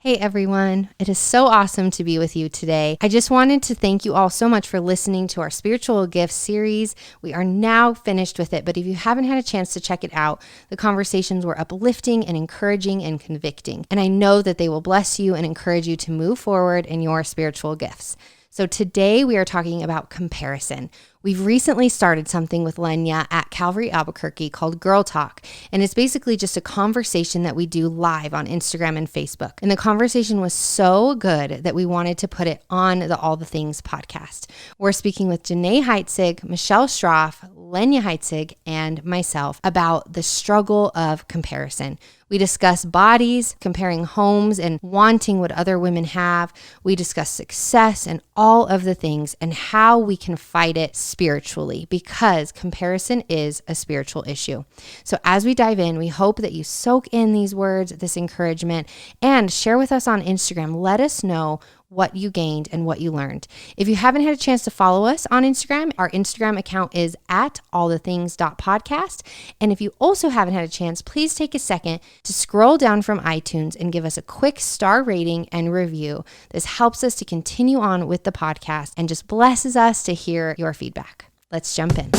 Hey everyone, it is so awesome to be with you today. I just wanted to thank you all so much for listening to our Spiritual Gifts series. We are now finished with it, but if you haven't had a chance to check it out, the conversations were uplifting and encouraging and convicting. And I know that they will bless you and encourage you to move forward in your spiritual gifts. So today we are talking about comparison. We've recently started something with Lenya at Calvary Albuquerque called Girl Talk, and it's basically just a conversation that we do live on Instagram and Facebook. And the conversation was so good that we wanted to put it on the All the Things podcast. We're speaking with Janae Heitzig, Michelle Schroff, Lenya Heitzig, and myself about the struggle of comparison. We discuss bodies, comparing homes, and wanting what other women have. We discuss success and all of the things and how we can fight it spiritually, because comparison is a spiritual issue. So as we dive in, we hope that you soak in these words, this encouragement, and share with us on Instagram. Let us know what you gained and what you learned. If you haven't had a chance to follow us on Instagram, our Instagram account is at allthethings.podcast. And if you also haven't had a chance, please take a second to scroll down from iTunes and give us a quick star rating and review. This helps us to continue on with the podcast and just blesses us to hear your feedback. Let's jump in.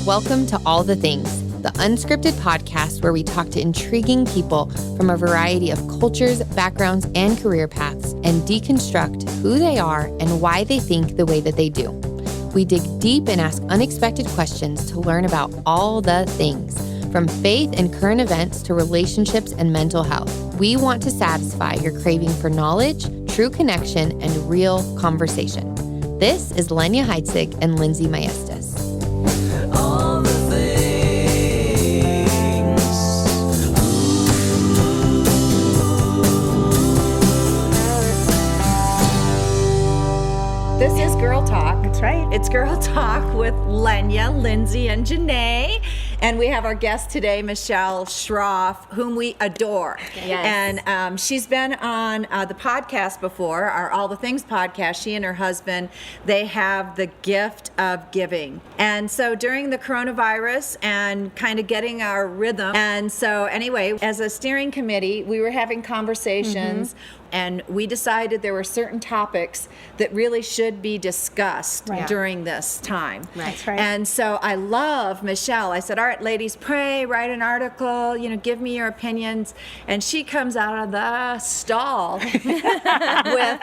Welcome to All the Things, the unscripted podcast where we talk to intriguing people from a variety of cultures, backgrounds, and career paths and deconstruct who they are and why they think the way that they do. We dig deep and ask unexpected questions to learn about all the things, from faith and current events to relationships and mental health. We want to satisfy your craving for knowledge, true connection, and real conversation. This is Lenya Heitzig and Lindsey Maestas. This is Girl Talk. That's right. It's Girl Talk with Lenya, Lindsey, and Janae. And we have our guest today, Michelle Schroff, whom we adore. Yes. And she's been on the podcast before, our All the Things podcast. She and her husband, they have the gift of giving. And so during the coronavirus and kind of getting our rhythm. And so anyway, as a steering committee, we were having conversations. And we decided there were certain topics that really should be discussed during this time. That's right. And so I love Michelle. I said, all right, ladies, pray, write an article, give me your opinions. And she comes out of the stall with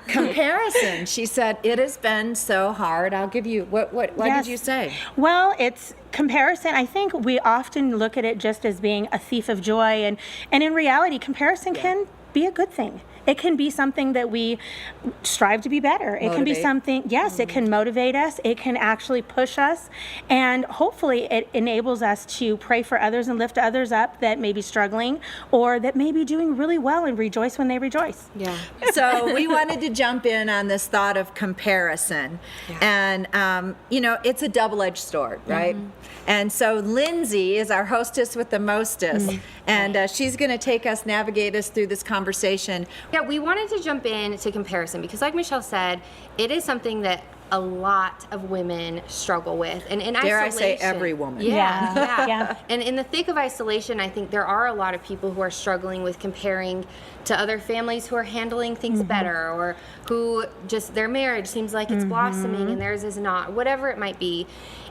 comparison. She said, it has been so hard. I'll give you, what did you say? Well, it's comparison. I think we often look at it just as being a thief of joy. And in reality, comparison can be a good thing. It can be something that we strive to be better. It can be something, it can motivate us. It can actually push us. And hopefully it enables us to pray for others and lift others up that may be struggling or that may be doing really well and rejoice when they rejoice. Yeah. So we wanted to jump in on this thought of comparison. And, it's a double-edged sword, right? And so Lindsey is our hostess with the mostest. And she's going to navigate us through this conversation. Yeah, we wanted to jump in to comparison because, like Michelle said, it is something that a lot of women struggle with. And in Dare isolation. I say every woman. Yeah. And in the thick of isolation, I think there are a lot of people who are struggling with comparing to other families who are handling things better, or who just their marriage seems like it's blossoming and theirs is not, whatever it might be.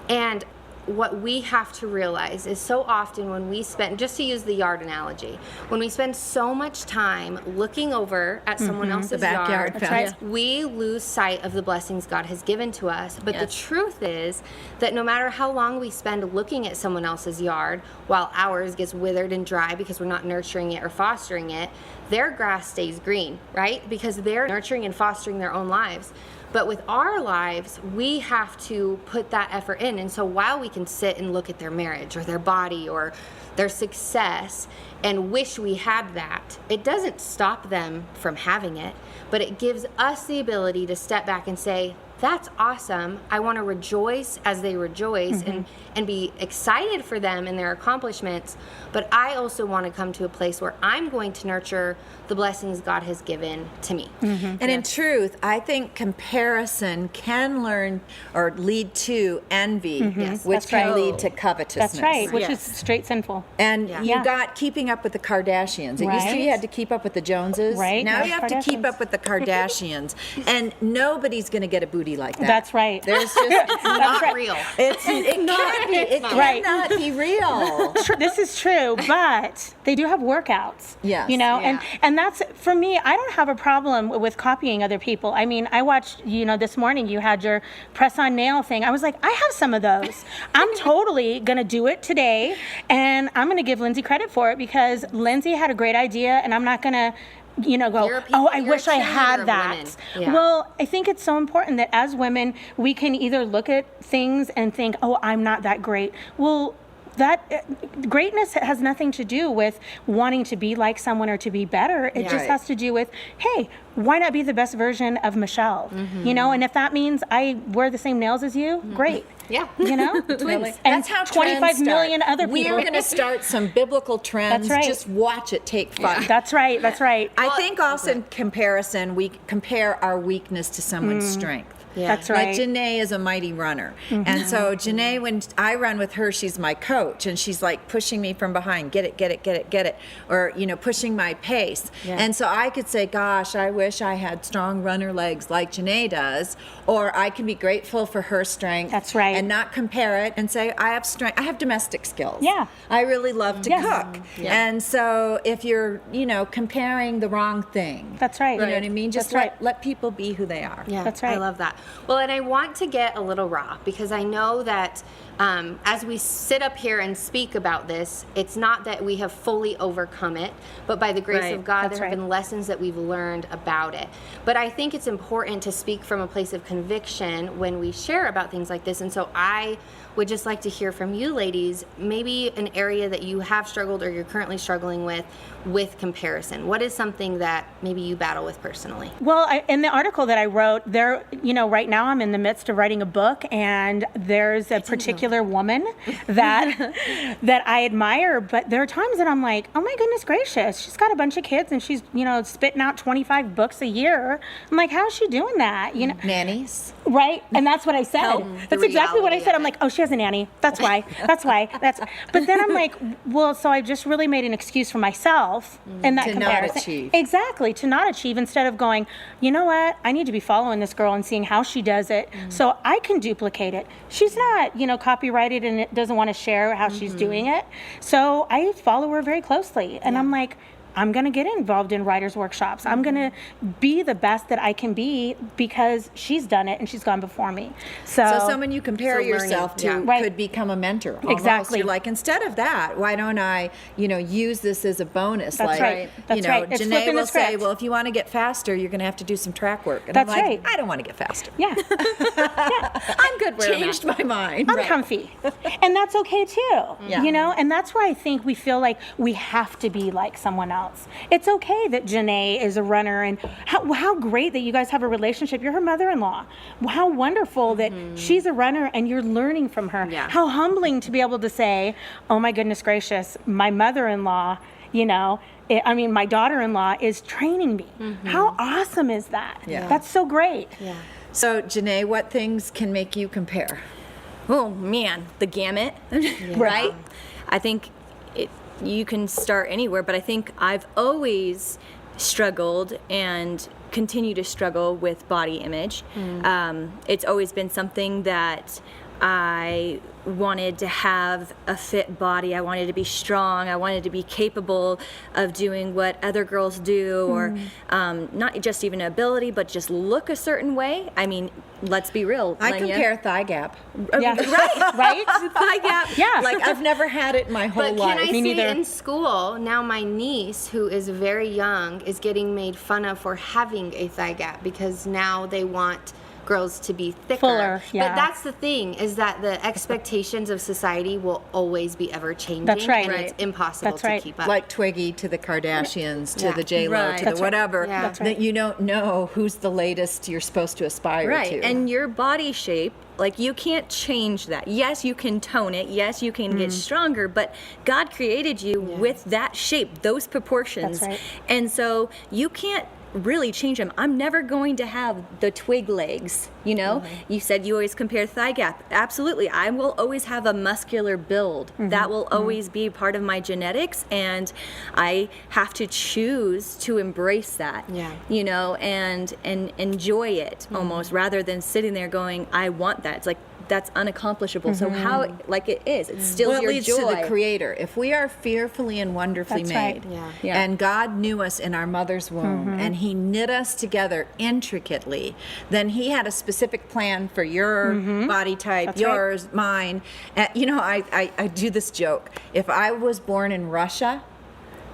And what we have to realize is so often when we spend, just to use the yard analogy, when we spend so much time looking over at someone else's backyard yard, we lose sight of the blessings God has given to us. But the truth is that no matter how long we spend looking at someone else's yard while ours gets withered and dry because we're not nurturing it or fostering it, their grass stays green, right? Because they're nurturing and fostering their own lives. But with our lives, we have to put that effort in. And so while we can sit and look at their marriage or their body or their success and wish we had that, it doesn't stop them from having it, but it gives us the ability to step back and say, that's awesome. I want to rejoice as they rejoice and be excited for them and their accomplishments. But I also want to come to a place where I'm going to nurture the blessings God has given to me. And in truth, I think comparison can lead to envy, which can lead to covetousness. That's right, which is straight sinful. And you got keeping up with the Kardashians. It used to be you had to keep up with the Joneses. Right. Now you have to keep Kardashians. up with the Kardashians. And nobody's going to get a booty like that. That's right. There's just, it's Not real. it can't be. It cannot be real. This is true, but they do have workouts. Yes. You know, Yeah. and that's, for me, I don't have a problem with copying other people. I mean, I watched, this morning you had your press-on nail thing. I was like, I have some of those. I'm totally going to do it today, and I'm going to give Lindsey credit for it because Lindsey had a great idea, and I'm not going to go, I wish I had that. Yeah. Well, I think it's so important that as women, we can either look at things and think, oh, I'm not that great. Well, that greatness has nothing to do with wanting to be like someone or to be better. It just has to do with, hey, why not be the best version of Michelle? And if that means I wear the same nails as you, great. Yeah. Twins. And That's how 25 million other people. We are going to start some biblical trends. That's right. Just watch it take flight. That's right. That's right. I think also in comparison, we compare our weakness to someone's strength. Yeah. That's right. Like Janae is a mighty runner. And so Janae, when I run with her, she's my coach, and she's like pushing me from behind, get it, or, pushing my pace. Yeah. And so I could say, gosh, I wish I had strong runner legs like Janae does, or I can be grateful for her strength. That's right. And not compare it and say, I have strength, I have domestic skills. Yeah. I really love to Yes. cook. And so if you're, comparing the wrong thing. That's right. You know what I mean? Just That's right. let people be who they are. Yeah, That's right. I love that. Well, and I want to get a little raw because I know that as we sit up here and speak about this, it's not that we have fully overcome it, but by the grace of God, That's there have been lessons that we've learned about it. But I think it's important to speak from a place of conviction when we share about things like this. And so I would just like to hear from you ladies, maybe an area that you have struggled or you're currently struggling with comparison. What is something that maybe you battle with personally? Well, in the article that I wrote, right now I'm in the midst of writing a book, and there's a particular woman that I admire, but there are times that I'm like, oh my goodness gracious, she's got a bunch of kids and she's, spitting out 25 books a year. I'm like, how's she doing that? Nannies. Right? And that's what I said. That's exactly what I said. I'm like, oh, she has a nanny. That's why. But then I'm like, well, so I just really made an excuse for myself in that To comparison. not achieve. Exactly, to not achieve, instead of going, you know what, I need to be following this girl and seeing how she does it so I can duplicate it. She's not, copyrighted and it doesn't want to share how she's doing it. So I follow her very closely. And I'm like, I'm going to get involved in writers' workshops. I'm going to be the best that I can be because she's done it and she's gone before me. So someone you compare yourself to could become a mentor. Almost. Exactly. You're like, instead of that, why don't I, use this as a bonus? That's like, right. That's right. It's Janae flipping the will say, script. well, if you want to get faster, you're going to have to do some track work. And That's I'm like, right. I don't want to get faster. Yeah. I'm good where Changed my mind. I'm comfy. And that's okay too. Yeah. And that's where I think we feel like we have to be like someone else. It's okay that Janae is a runner, and how great that you guys have a relationship. You're her mother-in-law. How wonderful that she's a runner and you're learning from her. Yeah. How humbling to be able to say, oh my goodness gracious, my mother-in-law, my daughter-in-law is training me. How awesome is that? Yeah. That's so great. Yeah. So, Janae, what things can make you compare? Oh man, the gamut, right? I think you can start anywhere, but I think I've always struggled and continue to struggle with body image. It's always been something that I wanted to have a fit body. I wanted to be strong. I wanted to be capable of doing what other girls do, or not just even ability, but just look a certain way. I mean, let's be real. I Lenya. compare thigh gap. Yeah. Right? Thigh gap. Yeah. Like, I've never had it my whole But life. can I Me say neither. in school, now my niece, who is very young, is getting made fun of for having a thigh gap because now they want girls to be thicker. Fuller, yeah. But that's the thing, is that the expectations of society will always be ever changing. That's right. And Right. it's impossible That's to right. keep up. Like Twiggy to the Kardashians, to Yeah. the J-Lo, Right. to That's the right. whatever, Yeah. That's that you don't know who's the latest you're supposed to aspire Right. to. And your body shape, like, you can't change that. Yes, you can tone it. Yes, you can get stronger, but God created you with that shape, those proportions. That's right. And so you can't really change them. I'm never going to have the twig legs, you know? You said you always compare thigh gap. Absolutely. I will always have a muscular build. That will always be part of my genetics, and I have to choose to embrace that. Yeah. You know, and enjoy it almost, rather than sitting there going, I want that. It's like, that's unaccomplishable. So how, like, it is, it's still Well, it your leads joy. to the Creator. If we are fearfully and wonderfully That's made, right. Yeah. Yeah. and God knew us in our mother's womb, and He knit us together intricately, then He had a specific plan for your body type, That's right. yours, mine. You know, I do this joke. If I was born in Russia,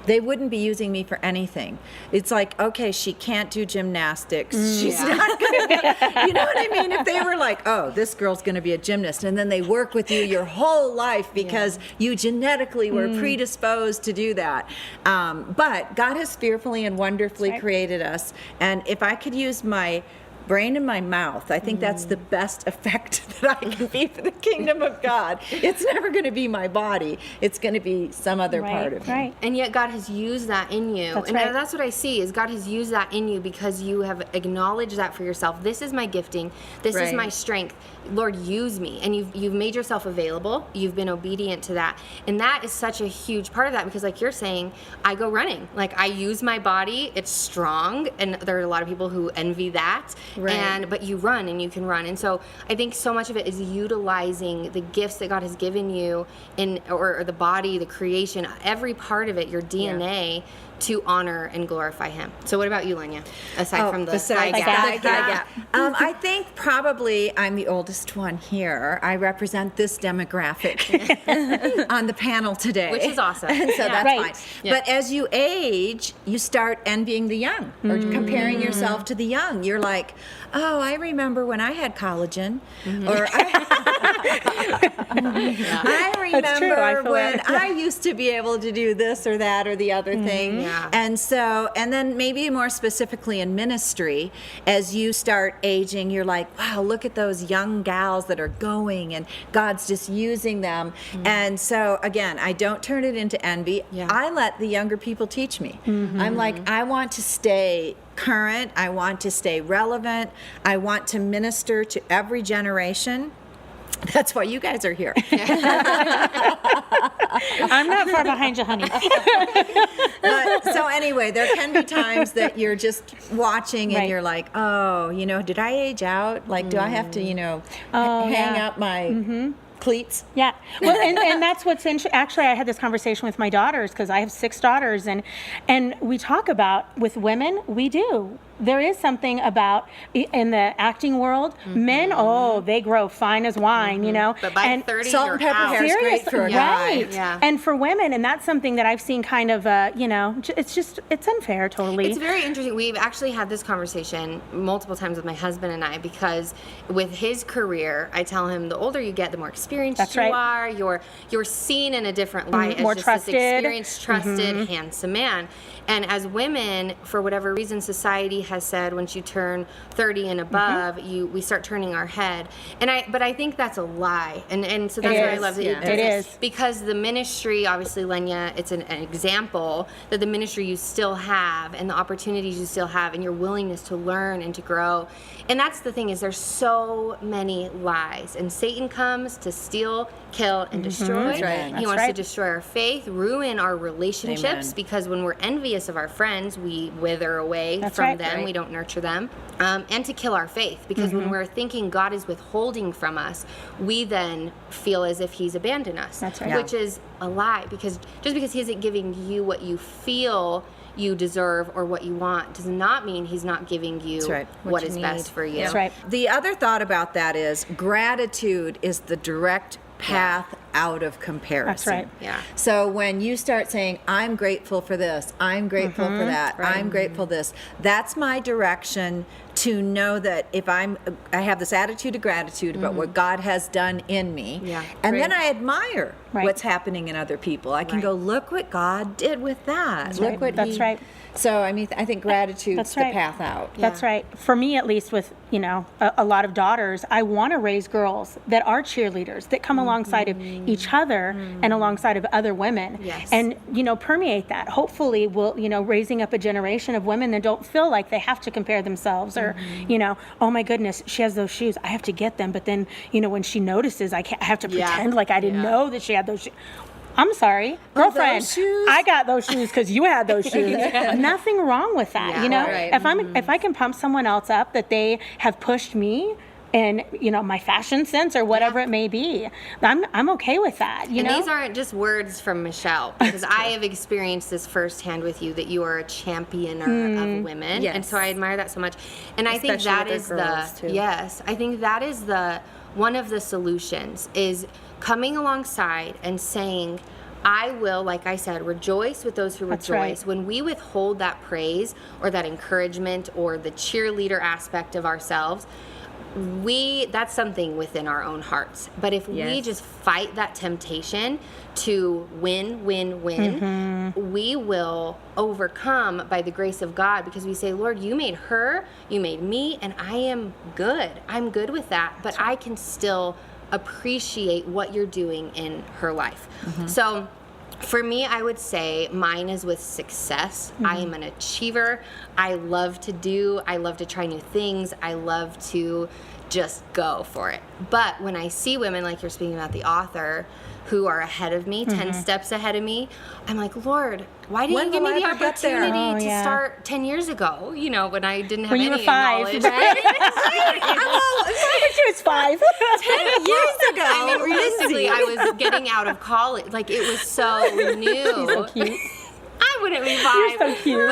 they wouldn't be using me for anything. It's like, okay, she can't do gymnastics. She's not going to be, you know what I mean? If they were like, oh, this girl's going to be a gymnast, and then they work with you your whole life because you genetically were predisposed to do that. But God has fearfully and wonderfully created us. And if I could use my brain in my mouth, I think that's the best effect that I can be for the kingdom of God. It's never going to be my body. It's going to be some other part of me. Right. And yet God has used that in you. That's and right. that's what I see, is God has used that in you because you have acknowledged that for yourself. This is my gifting. This is Right. my strength. Lord, use me. And you've made yourself available. You've been obedient to that. And that is such a huge part of that, because like you're saying, I go running. Like, I use my body. It's strong. And there are a lot of people who envy that. Right. But you run, and you can run. And so I think so much of it is utilizing the gifts that God has given you or the body, the creation, every part of it, your DNA, to honor and glorify Him. So what about you, Lenya? Aside from the besides thigh thigh gap. gap. I think probably I'm the oldest one here. I represent this demographic on the panel today. Which is awesome. So that's Right. fine. Yeah. But as you age, you start envying the young or comparing yourself to the young. You're like, oh, I remember when I had collagen. Or I true. I remember feel when that. I used to be able to do this or that or the other thing. Yeah. And so, and then maybe more specifically in ministry, as you start aging, you're like, wow, look at those young gals that are going, and God's just using them. And so, again, I don't turn it into envy. Yeah. I let the younger people teach me. I'm like, I want to stay current. I want to stay relevant. I want to minister to every generation. That's why you guys are here. I'm not far behind you, honey. But, so anyway, there can be times that you're just watching and Right. you're like, oh, you know, did I age out? Like, do I have to, you know, Oh, hang yeah. up my cleats? Yeah. Well, and that's what's actually, I had this conversation with my daughters, because I have 6 daughters, and we talk about, with women, we do. There is something about, in the acting world, men, they grow fine as wine, you know. But by 30, salt you're and pepper out. hair is great for a guy. right. Yeah. And for women, and that's something that I've seen kind of, you know, it's unfair, totally. It's very interesting. We've actually had this conversation multiple times with my husband and I, because with his career, I tell him the older you get, the more experienced That's you right. are. You're seen in a different light More as just trusted. this experienced, trusted, handsome man. And as women, for whatever reason, society has said once you turn 30 and above, we start turning our head. But I think that's a lie. And so that's what I is. love that you Yeah. do It this. is. Because the ministry, obviously, Lenya, it's an example that the ministry you still have and the opportunities you still have and your willingness to learn and to grow. And that's the thing, is there's so many lies. And Satan comes to steal, kill, and destroy. That's right. He That's wants to right. destroy our faith, ruin our relationships, Amen. because when we're envious of our friends, we wither away That's from right. them. Right. We don't nurture them. And to kill our faith, because when we're thinking God is withholding from us, we then feel as if He's abandoned us. That's right. Which is a lie, because just because He isn't giving you what you feel you deserve or what you want does not mean He's not giving you That's right. what you is need. best for you. That's right. The other thought about that is gratitude is the direct path out of comparison. That's right. Yeah. So when you start saying, I'm grateful for this, I'm grateful for that, I'm grateful this, that's my direction to know that if I have this attitude of gratitude about what God has done in me, and then I admire what's happening in other people. I can go, look what God did with that. Look what That's right. So, I mean, I think gratitude's the path out. That's right. For me, at least, with, a lot of daughters, I want to raise girls that are cheerleaders, that come alongside of each other and alongside of other women. Yes. And, permeate that. Hopefully, we'll, raising up a generation of women that don't feel like they have to compare themselves or, oh my goodness, she has those shoes, I have to get them. But then, when she notices, I have to pretend like I didn't know that she had those shoes. I'm sorry, girlfriend. I got those shoes because you had those shoes. Nothing wrong with that, If I can pump someone else up that they have pushed me in, my fashion sense or whatever it may be, I'm okay with that. And these aren't just words from Michelle, because I have experienced this firsthand with you, that you are a championer of women, and so I admire that so much. And I think that is I think that is one of the solutions is coming alongside and saying, I will, like I said, rejoice with those who rejoice. Right. When we withhold that praise or that encouragement or the cheerleader aspect of ourselves, that's something within our own hearts. But if we just fight that temptation to win, we will overcome by the grace of God, because we say, Lord, you made her, you made me, and I am good. I'm good with that, but I can still appreciate what you're doing in her life. So for me, I would say mine is with success. I am an achiever. I love to try new things. I love to just go for it. But when I see women, like you're speaking about the author, who are ahead of me, 10 steps ahead of me, I'm like, Lord, why didn't you give me the opportunity to start 10 years ago, when I didn't have any knowledge. Right? She was 5. 10 years ago. I mean, realistically, I was getting out of college. Like, it was so new. She's so cute. I wouldn't be 5. You're so cute.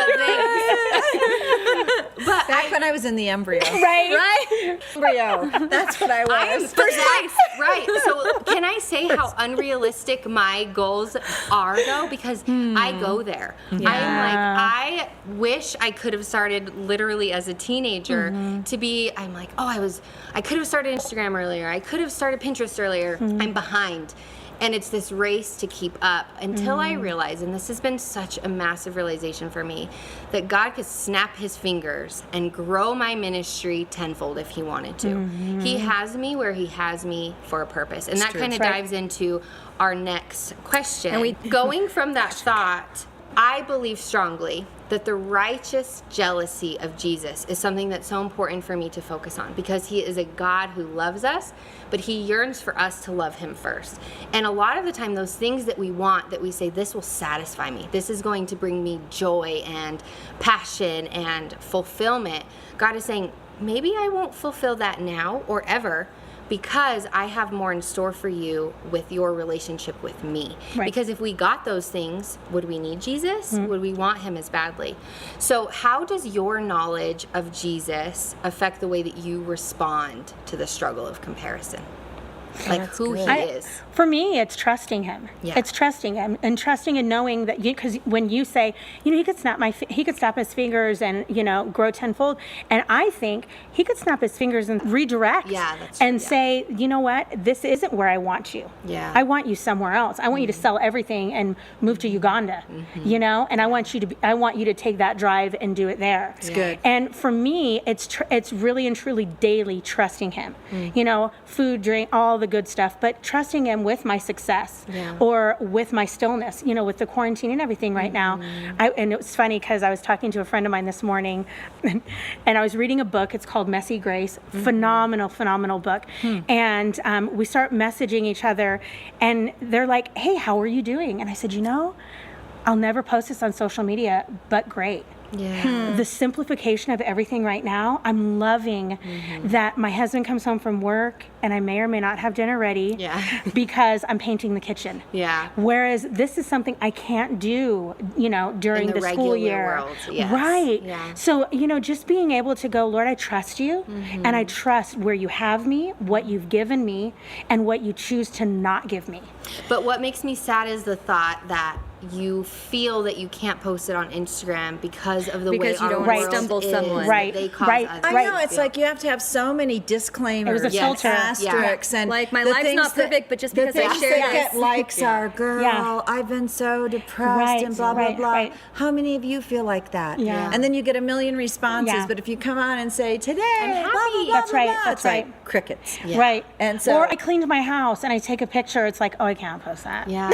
But back when I was in the embryo. Right? Embryo. That's what I was. I am precise. Right. So can I say how unrealistic my goals are, though? Because I go there. I'm like, I wish I could have started literally as a teenager I'm like, I could have started Instagram earlier. I could have started Pinterest earlier. I'm behind. And it's this race to keep up until I realize, and this has been such a massive realization for me, that God could snap his fingers and grow my ministry tenfold if he wanted to. He has me where he has me for a purpose. And that kind of dives into our next question. And going from that thought, I believe strongly that the righteous jealousy of Jesus is something that's so important for me to focus on, because he is a God who loves us, but he yearns for us to love him first. And a lot of the time, those things that we want, that we say, this will satisfy me, this is going to bring me joy and passion and fulfillment, God is saying, maybe I won't fulfill that now or ever, because I have more in store for you with your relationship with me. Right. Because if we got those things, would we need Jesus? Would we want him as badly? So how does your knowledge of Jesus affect the way that you respond to the struggle of comparison? Like who he is. For me, it's trusting him. Yeah. It's trusting him and trusting and knowing that because when you say, he could snap his fingers and grow tenfold, and I think he could snap his fingers and redirect. Yeah, that's true. And say, you know what, this isn't where I want you. Yeah, I want you somewhere else. I want you to sell everything and move to Uganda. And I want you to take that drive and do it there. It's good. And for me, it's really and truly daily trusting him. Food, drink, all the good stuff, but trusting him with my success or with my stillness, with the quarantine and everything right now. And it was funny because I was talking to a friend of mine this morning and I was reading a book. It's called Messy Grace. Phenomenal book. And we start messaging each other and they're like, hey, how are you doing? And I said, I'll never post this on social media, but great. The simplification of everything right now, I'm loving that my husband comes home from work and I may or may not have dinner ready because I'm painting the kitchen. Whereas this is something I can't do, during the school year. World. Yes. Right. Yeah. So, just being able to go, Lord, I trust you and I trust where you have me, what you've given me, and what you choose to not give me. But what makes me sad is the thought that you feel that you can't post it on Instagram because of the way you our don't world stumble is, someone. Right. They cause Right. us. I know, it's like you have to have so many disclaimers, There's a filter. asterisks, and Like, my the life's things not perfect, but just because the I things share that this. get likes are, girl, I've been so depressed and blah, blah, blah. Right. How many of you feel like that? Yeah. And then you get a million responses, but if you come on and say, today, I'm blah, blah, happy. blah, That's blah, right, blah, that's it's like right. crickets. Right. And so- or I cleaned my house and I take a picture. It's like, oh, I can't post that. Yeah.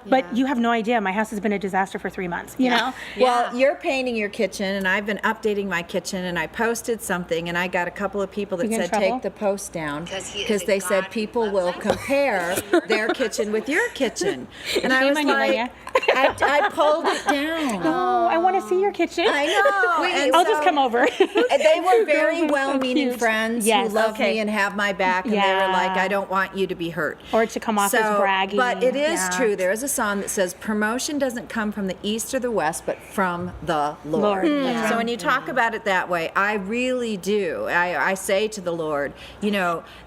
But you have no idea. My house has been a disaster for 3 months, know? Well, you're painting your kitchen, and I've been updating my kitchen, and I posted something, and I got a couple of people that You get in said trouble? take the post down he is because a they God said who people loves will us. compare their kitchen with your kitchen. And I Shame was on you, like, Lenya. I pulled it down. Oh, I want to see your kitchen. I know. And I'll just so- come over. They were very Girls are so well-meaning cute. friends Yes. who love Okay. me and have my back, and they Yeah. were like, I don't want you to be hurt. Or to come off as braggy. But it is Yeah. true. There is a song that says, promotion doesn't come from the east or the west, but from the Lord. Lord, that's So right. when you talk about it that way, I really do. I say to the Lord,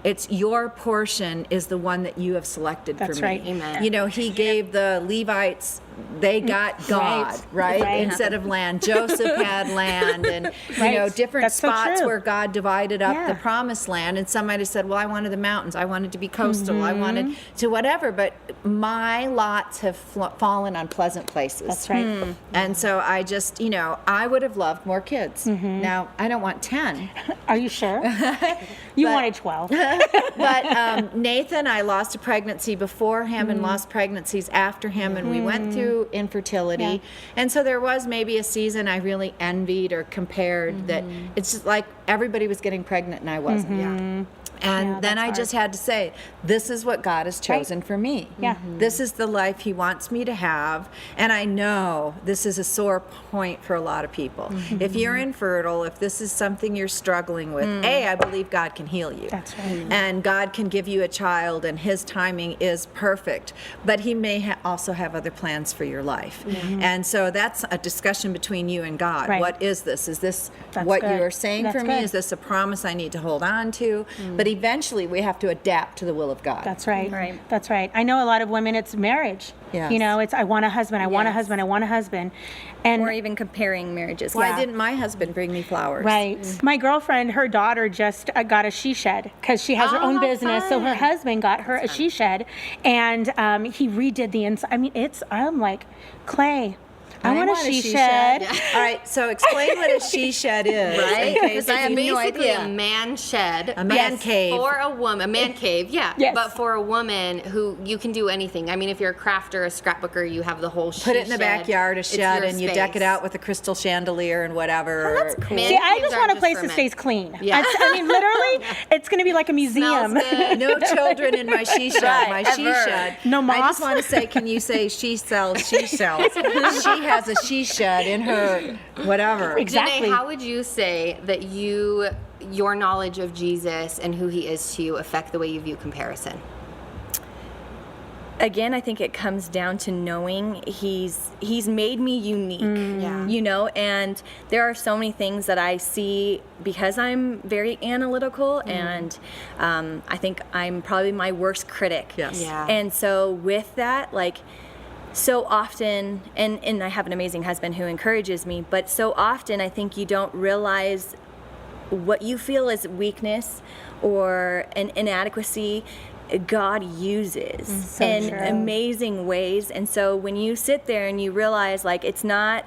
it's your portion is the one that you have selected That's for me. right. Amen. He gave the Levites, they got God, right? Right. Instead of land. Joseph had land, and Right. different That's so spots true. where God divided up Yeah. the promised land. And some might have said, well, I wanted the mountains, I wanted to be coastal, I wanted to whatever, but my lots have fallen on pleasant places. That's right. And so I just, I would have loved more kids. Now, I don't want 10. Are you sure? You wanted 12. But Nathan, I lost a pregnancy before him and lost pregnancies after him, and we went through infertility. Yeah. And so there was maybe a season I really envied or compared that it's just like everybody was getting pregnant and I wasn't. And Yeah, then that's I hard. just had to say, this is what God has chosen for me. Yeah. This is the life He wants me to have. And I know this is a sore point for a lot of people. If you're infertile, if this is something you're struggling with, I believe God can heal you. That's right. And God can give you a child, and His timing is perfect. But He may also have other plans for your life. And so that's a discussion between you and God. Right. What is this? Is this That's what good. you are saying That's for me? good. Is this a promise I need to hold on to? But eventually we have to adapt to the will of God. That's right. Right. That's right. I know a lot of women, it's marriage. Yes. It's I want a husband, I want a Yes. husband, I want a husband. And Or even comparing marriages. Why Yeah. didn't my husband bring me flowers? Right. My girlfriend, her daughter just got a she shed because she has her Oh, own how business. So her fun. husband got her a she shed, and he redid the inside. I mean, I'm like, Clay, I want a she shed. All right, so explain what a she shed is. Right? in case Because I have you- basically idea. a man shed. A man cave. For a woman, a man cave, yeah. Yes. But for a woman who you can do anything. I mean, if you're a crafter, a scrapbooker, you have the whole Put it in the shed. backyard, a It's shed, your and you deck it space. out with a crystal chandelier and whatever. that's cool. See, I caves just are want a just place for that men. stays clean. Yeah. I mean, literally, it's going to be like a museum. Smells good. No children in my she shed. My she ever. shed. No I just moths? want to say, can you say she sells? She sells. She has a she shed in her whatever. Exactly. Janae, how would you say that your knowledge of Jesus and who He is to you affect the way you view comparison? Again, I think it comes down to knowing he's made me unique. Yeah. And there are so many things that I see because I'm very analytical, and I think I'm probably my worst critic. Yes. Yeah. And so with that, so often, and I have an amazing husband who encourages me, but so often I think you don't realize what you feel as weakness or an inadequacy, God uses So in true. amazing ways. And so when you sit there and you realize it's not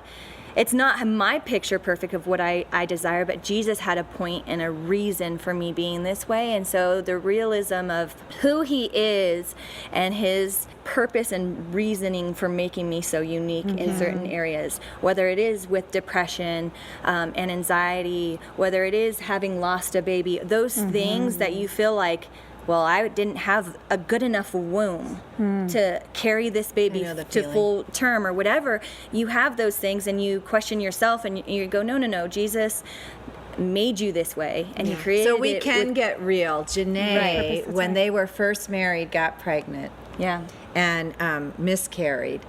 my picture perfect of what I desire, but Jesus had a point and a reason for me being this way. And so the realism of who He is and His purpose and reasoning for making me so unique in certain areas, whether it is with depression and anxiety, whether it is having lost a baby, those things that you feel like, well, I didn't have a good enough womb to carry this baby to full term or whatever. You have those things and you question yourself and you go, no, Jesus made you this way and he created it. So we can get real. Janae, Right. when they were first married, got pregnant. Yeah. And miscarried.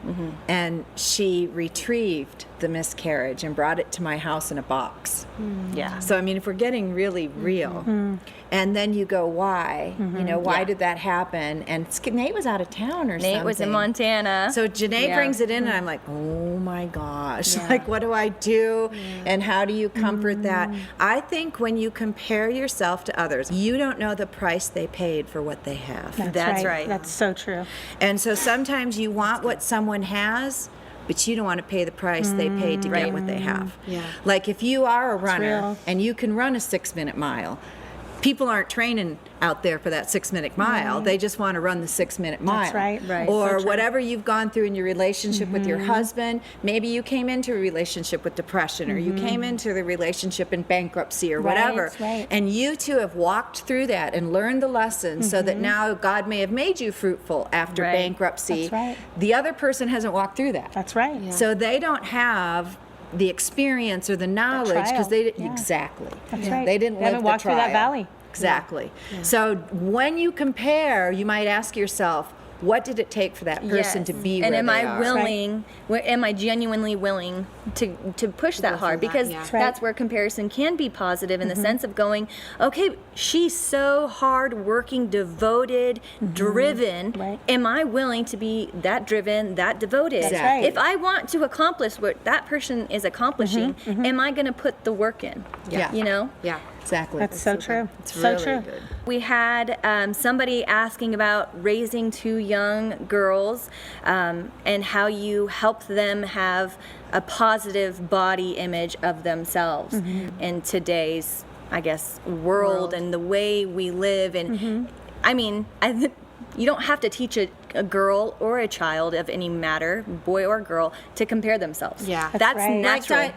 And she retrieved the miscarriage and brought it to my house in a box. Yeah. So, I mean, if we're getting really real, and then you go, why? You know, why did that happen? And Nate was out of town or something. Nate was in Montana. So Janae brings it in, and I'm like, oh my gosh, like, what do I do? And how do you comfort that? I think when you compare yourself to others, you don't know the price they paid for what they have. That's right. That's so true. And so sometimes you want what someone has, but you don't want to pay the price they paid to get what they have. Yeah. Like if you are a runner real. and you can run a 6-minute mile, people aren't training out there for that 6-minute mile. They just want to run the 6-minute mile. That's right. Right. Or So true. whatever you've gone through in your relationship with your husband. Maybe you came into a relationship with depression, or you came into the relationship in bankruptcy or whatever. Right. And you two have walked through that and learned the lessons so that now God may have made you fruitful after Right. bankruptcy. That's right. The other person hasn't walked through that. That's right. Yeah. So they don't have the experience or the knowledge because they trial. Yeah. exactly. That's right. They didn't They live haven't the walked through that trial. valley. Exactly. So when you compare, you might ask yourself, what did it take for that person to be and where am they I are? willing am I genuinely willing to push that hard? Because yeah. that's where comparison can be positive in the sense of going, okay, she's so hard working, devoted, driven. Right. Am I willing to be that driven, that devoted? That's right. If I want to accomplish what that person is accomplishing, am I going to put the work in? Yeah. You know? Yeah. Exactly. That's so true. It's so really true. good. We had somebody asking about raising 2 young girls and how you help them have a positive body image of themselves in today's, I guess, world and the way we live. And I mean, you don't have to teach a girl or a child of any matter, boy or girl, to compare themselves. Yeah. That's That's right. natural.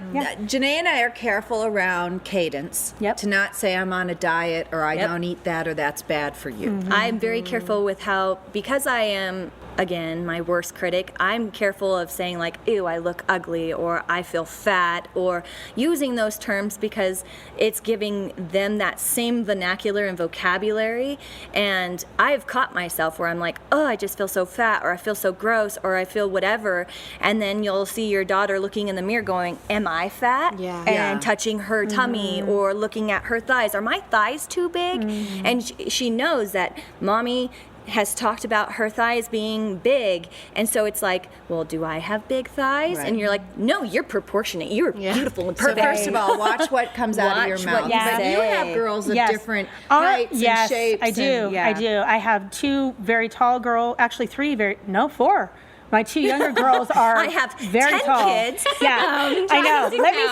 Janae and I are careful around cadence. Yep. To not say I'm on a diet or I Yep. don't eat that or that's bad for you. I'm very careful with how, because I am, again, my worst critic, I'm careful of saying like, ew, I look ugly, or I feel fat, or using those terms because it's giving them that same vernacular and vocabulary. And I've caught myself where I'm like, oh, I just feel so fat, or I feel so gross, or I feel whatever. And then you'll see your daughter looking in the mirror going, am I fat? Yeah. And Yeah. touching her tummy or looking at her thighs. Are my thighs too big? And she knows that mommy has talked about her thighs being big, and so it's like, well, do I have big thighs? Right. And you're like, no, you're proportionate, you're beautiful and So perfect. first of all, watch what comes out of your Watch mouth. what you But you say. have girls of Yes. different Our- heights yes, and shapes. I do. and- yeah. I do. I have 2 very tall girls, actually 4. My 2 younger girls are I have very 10 tall. kids. Yeah, I know. Let me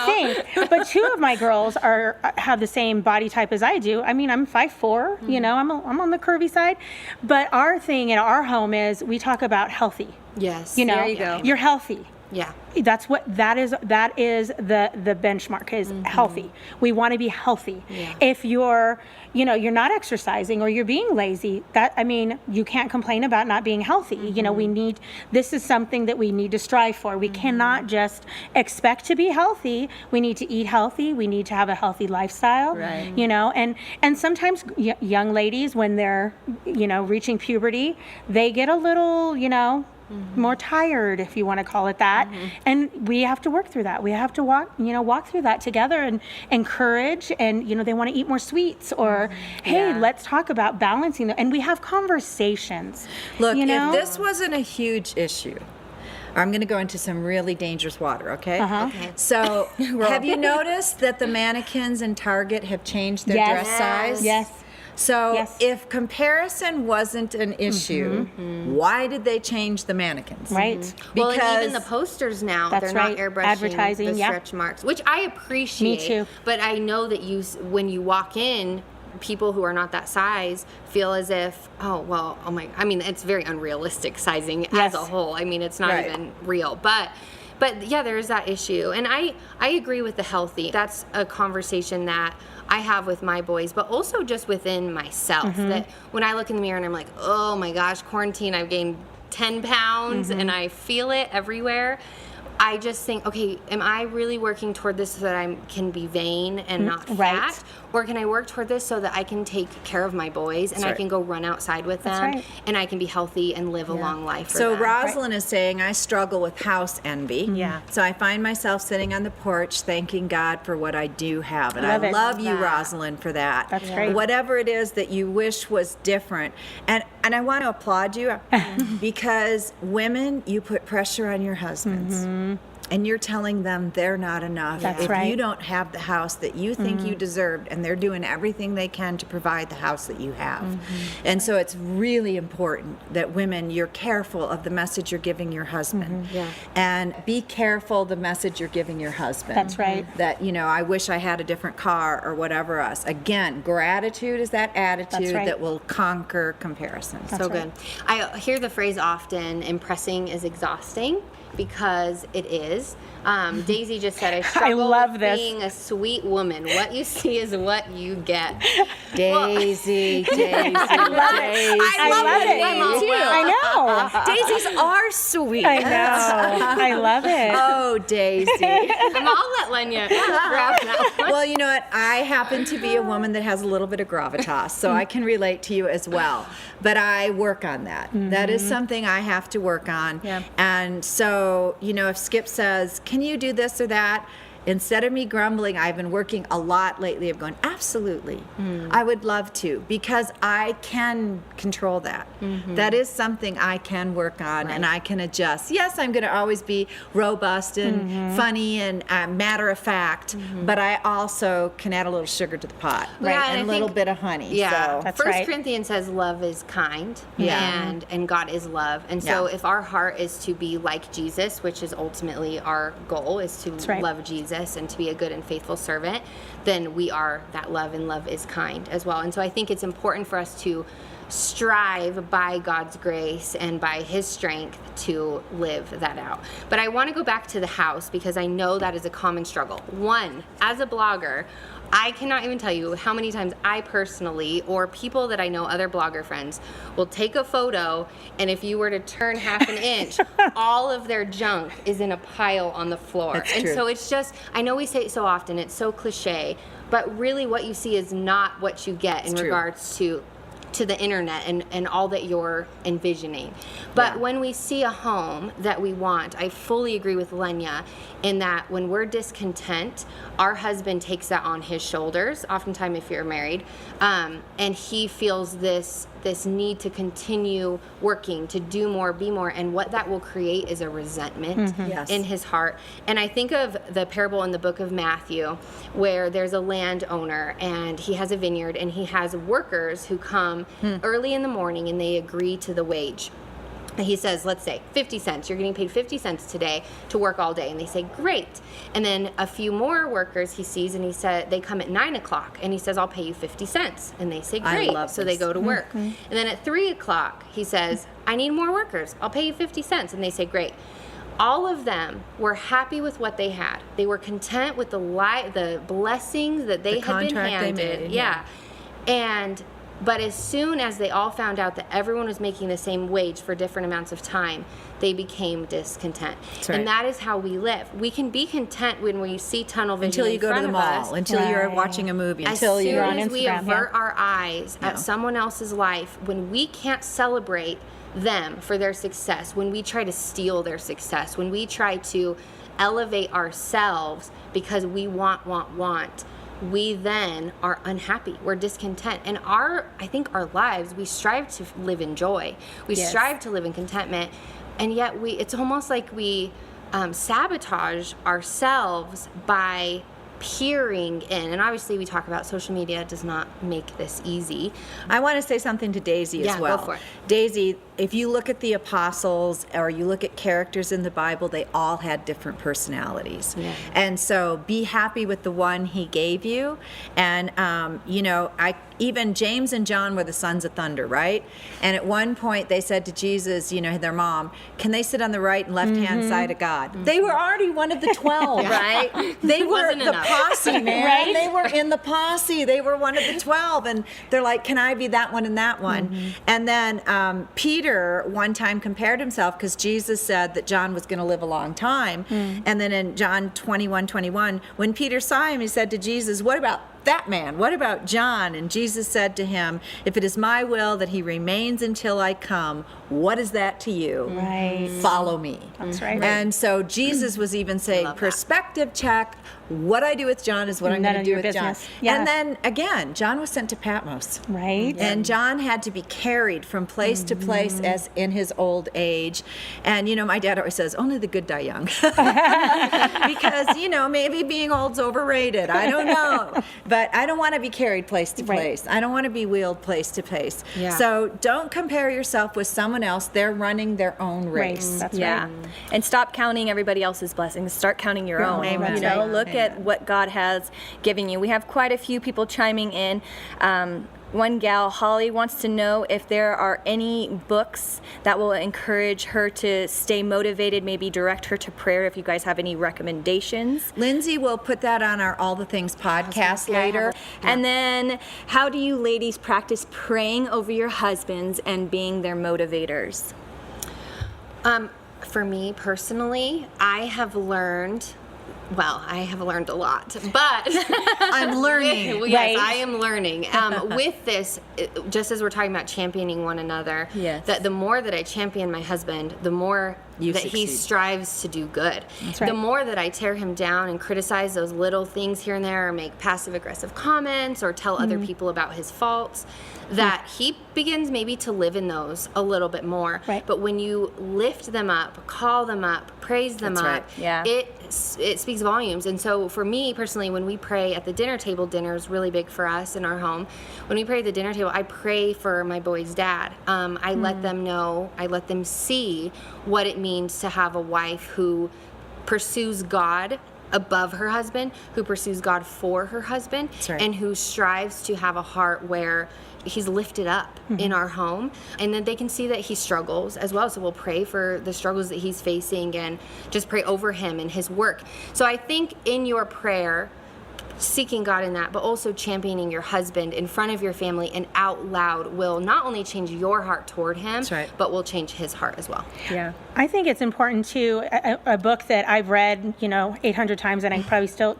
think. But 2 of my girls have the same body type as I do. I mean, I'm 5'4". You know, I'm on the curvy side. But our thing in our home is we talk about healthy. Yes. You know, There you go. you're healthy. Yeah. That's what that is the benchmark is healthy. We want to be healthy. Yeah. If you're not exercising or you're being lazy, you can't complain about not being healthy. You know, this is something that we need to strive for. We cannot just expect to be healthy. We need to eat healthy. We need to have a healthy lifestyle. Right. You know, and sometimes young ladies, when they're, reaching puberty, they get a little, more tired, if you want to call it that. And we have to work through that. We have to walk through that together and encourage, and, they want to eat more sweets, or, hey, let's talk about balancing them. And we have conversations. Look, if this wasn't a huge issue, I'm going to go into some really dangerous water, okay? Okay. So, have you noticed that the mannequins in Target have changed their dress size? Yes. So, Yes. if comparison wasn't an issue, why did they change the mannequins? Right. Well, and Because even the posters now, That's they're not right. airbrushing Advertising, the yeah. stretch marks, which I appreciate. Me too. But I know that when you walk in, people who are not that size feel as if, it's very unrealistic sizing Yes. as a whole. I mean, it's not Right. even real. But But yeah, there is that issue. And I agree with the healthy. That's a conversation that I have with my boys, but also just within myself. That when I look in the mirror and I'm like, oh my gosh, quarantine, I've gained 10 pounds and I feel it everywhere. I just think, okay, am I really working toward this so that I can be vain and not fat? Or can I work toward this so that I can take care of my boys and I can go run outside with them and I can be healthy and live a long life for So them? Rosalind is saying, I struggle with house envy. Yeah. So I find myself sitting on the porch thanking God for what I do have. And Love I it. love you, Rosalind, for that. That's great. Whatever it is that you wish was different. And I want to applaud you because women, you put pressure on your husbands. And you're telling them they're not enough. That's if right. you don't have the house that you think you deserved, and they're doing everything they can to provide the house that you have. And so it's really important that women, you're careful of the message you're giving your husband. And be careful the message you're giving your husband. That's right. That, I wish I had a different car or whatever else. Again, gratitude is that attitude that will conquer comparison. So good. I hear the phrase often, impressing is exhausting, because it is. Daisy just said, I struggle love with this. being a sweet woman. What you see is what you get. Daisy, Daisy, I love it. too. I know. Daisies are sweet. I know. I love it. Oh, Daisy. I'll let Lenya grab that one. Well, you know what? I happen to be a woman that has a little bit of gravitas, so I can relate to you as well. But I work on that. That is something I have to work on. Yeah. And so, if Skip says, can you do this or that? Instead of me grumbling, I've been working a lot lately of going, absolutely, I would love to, because I can control that. That is something I can work on and I can adjust. Yes, I'm going to always be robust and funny and matter of fact, but I also can add a little sugar to the pot and a little bit of honey. Yeah, So. That's First right. Corinthians says love is kind, and God is love. And so if our heart is to be like Jesus, which is ultimately our goal, is to love Jesus and to be a good and faithful servant, then we are that love, and love is kind as well. And so I think it's important for us to strive by God's grace and by his strength to live that out. But I want to go back to the house, because I know that is a common struggle. One, as a blogger, I cannot even tell you how many times I personally, or people that I know, other blogger friends, will take a photo, and if you were to turn half an inch, all of their junk is in a pile on the floor. That's and true. so it's just, I know we say it so often, it's so cliche, but really what you see is not what you get in regards to the internet and all that you're envisioning. But when we see a home that we want, I fully agree with Lenya in that when we're discontent, our husband takes that on his shoulders, oftentimes if you're married, and he feels this need to continue working, to do more, be more, and what that will create is a resentment in his heart. And I think of the parable in the book of Matthew where there's a landowner and he has a vineyard and he has workers who come early in the morning and they agree to the wage. He says, let's say 50 cents, you're getting paid 50 cents today to work all day. And they say, great. And then a few more workers he sees, and he said, they come at 9 o'clock and he says, I'll pay you 50 cents. And they say, great. So they go to work. And then at 3 o'clock, he says, I need more workers. I'll pay you 50 cents. And they say, great. All of them were happy with what they had. They were content with the blessings that they had been handed. But as soon as they all found out that everyone was making the same wage for different amounts of time, they became discontent. And that is how we live. We can be content when we see tunnel vision Until you go to the mall, until you're watching a movie, until you're on As soon as we Instagram, avert our eyes at someone else's life, when we can't celebrate them for their success, when we try to steal their success, when we try to elevate ourselves because we want, we then are unhappy. We're discontent. And I think our lives, we strive to live in joy. We strive to live in contentment. And yet it's almost like we sabotage ourselves by peering in, and obviously we talk about social media does not make this easy. I want to say something to Daisy as well. Go for it. Daisy, if you look at the apostles or you look at characters in the Bible, they all had different personalities. Yeah. And so be happy with the one he gave you. And, even James and John were the sons of thunder, right? And at one point they said to Jesus, their mom, can they sit on the right and left hand side of God? They were already one of the 12, right? They were Wasn't the enough. posse, man. Right? They were in the posse. They were one of the 12. And they're like, can I be that one and that one? And then Peter one time compared himself because Jesus said that John was going to live a long time. And then in John 21:21, when Peter saw him, he said to Jesus, what about that man? What about John? And Jesus said to him, if it is my will that he remains until I come, what is that to you? Right. Follow me. That's right. And so Jesus was even saying, perspective check. What I do with John is what I'm going to do with John. Yeah. And then again, John was sent to Patmos. Right. And John had to be carried from place to place as in his old age. And, my dad always says, only the good die young. Because, maybe being old's overrated. I don't know. But I don't want to be carried place to place. I don't want to be wheeled place to place. Yeah. So don't compare yourself with someone else. They're running their own race. That's Yeah. right. And stop counting everybody else's blessings. Start counting your own. Amen. Look Amen. at what God has given you. We have quite a few people chiming in. One gal, Holly, wants to know if there are any books that will encourage her to stay motivated, maybe direct her to prayer, if you guys have any recommendations. Lindsay will put that on our All the Things podcast later. And then, how do you ladies practice praying over your husbands and being their motivators? For me personally, I have learned a lot, but I'm learning. Yes, Right. I am learning. With this, just as we're talking about championing one another, Yes. that the more that I champion my husband, the more You that he succeed. strives to do good. right. The more that I tear him down and criticize those little things here and there, or make passive-aggressive comments, or tell other people about his faults, that he begins maybe to live in those a little bit more. Right. But when you lift them up, call them up, praise them That's up, right. Yeah. it speaks volumes. And so for me personally, when we pray at the dinner table, dinner is really big for us in our home. When we pray at the dinner table, I pray for my boys' dad. I let them know, I let them see what it means to have a wife who pursues God above her husband, who pursues God for her husband, right. and who strives to have a heart where he's lifted up in our home, and then they can see that he struggles as well. So we'll pray for the struggles that he's facing and just pray over him and his work. So I think in your prayer, seeking God in that, but also championing your husband in front of your family and out loud will not only change your heart toward him, That's right. but will change his heart as well. Yeah. I think it's important too. A book that I've read, 800 times, and I probably still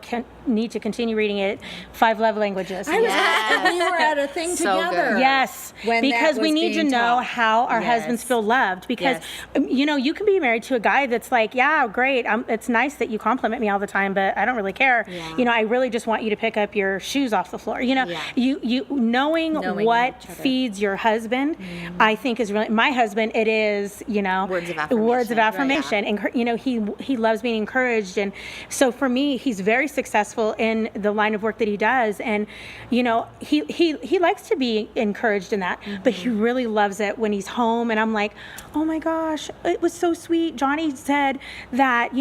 need to continue reading it. 5 Love Languages. We were at a thing So together. good. Yes, when because that we was need to being know taught. how our husbands feel loved. Because you can be married to a guy that's like, yeah, great. It's nice that you compliment me all the time, but I don't really care. Yeah. I really just want you to pick up your shoes off the floor. You knowing each what other. feeds your husband, I think is really. My husband, it is Words of affirmation. Words of affirmation, and he loves being encouraged, and so for me, he's very successful in the line of work that he does, and he likes to be encouraged in that, but he really loves it when he's home, and I'm like, oh my gosh, it was so sweet. Johnny said that